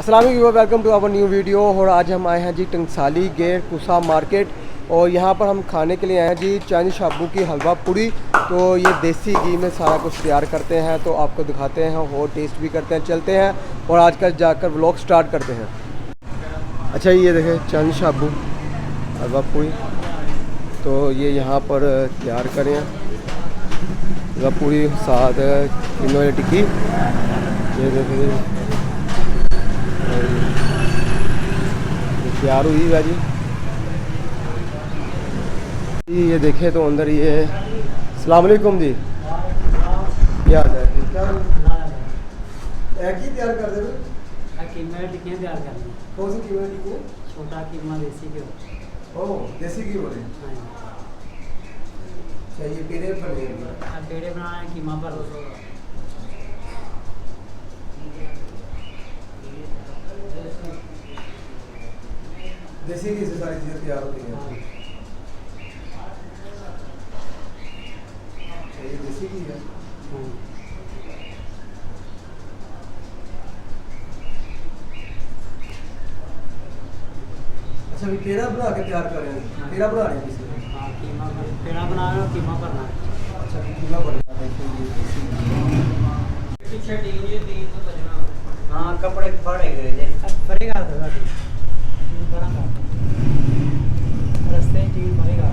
अस्सलाम वालेकुम, welcome to our new video. और आज हम आए हैं जी टंगसाली गेट कुसा मार्केट और यहाँ पर हम खाने के लिए आए हैं जी चाइनीज शाबू की हलवा पूड़ी। तो ये देसी घी में सारा कुछ तैयार करते हैं तो आपको दिखाते हैं और टेस्ट भी करते हैं। चलते हैं और आज का जाकर व्लॉग स्टार्ट करते हैं। अच्छा ये देखें चाइनीज शाबू हलवा पूड़ी, तो ये यहाँ पर तैयार करें हलवा पूड़ी साथ कीमे वाली टिक्की। ये देखें तैयार हुई है जी। ये देखें तो अंदर ये अस्सलाम वालेकुम जी, क्या हाल है? ठीक है, एक ही तैयार कर दे। कीमा टिक्कियाँ तैयार करनी। कौन सी कीमा टिक्की? छोटा कीमा देसी घी। ओह देसी घी वाले। अच्छा ये पेड़े बने हैं? पेड़े बनाना है, कीमा पर देसी घी से सारी चीज़ें तैयार होती हैं। ये देसी घी है। अच्छा अभी पेड़ा बना के तैयार कर रहे हैं? पेड़ा बना रहे हैं किसी ने? हाँ कीमा पर पेड़ा बना रहे हो, कीमा भरना है। अच्छा कीमा बना रहे हैं। ये देसी घी पीछे टीन तो बजना। हाँ कपड़े फाड़े गए थे, फरेगा तो रस्ते टीन फरेगा।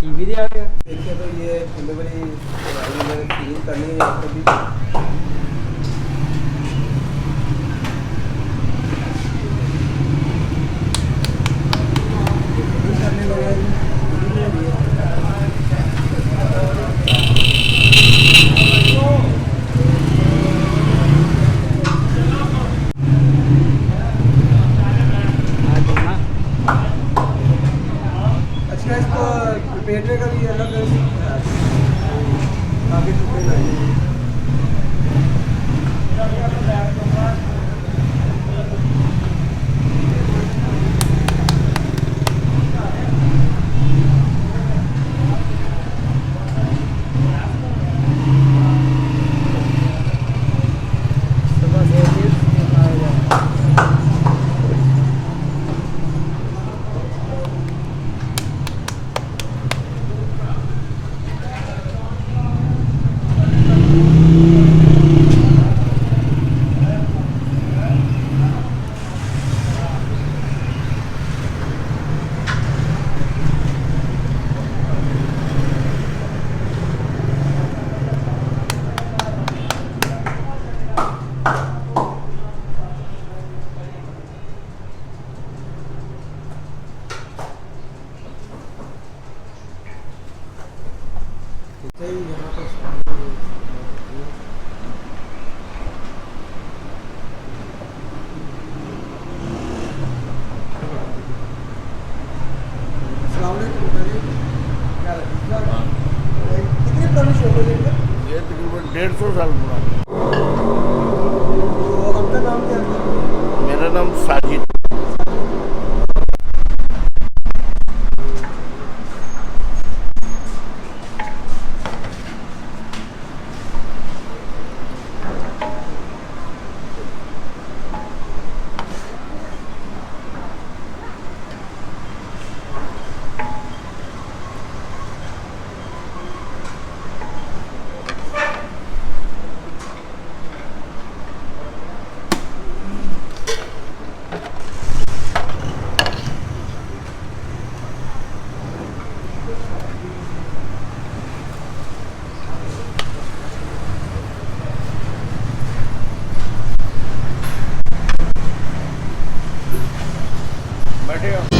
टीवी दे आ गया। देखिए तो ये कीमे वाली क्लीन करनी है यहाँ पर भी। करने लगा अच्छा इसको पेटने का भी अलग काफ़ी टुकड़े नहीं। रहे हो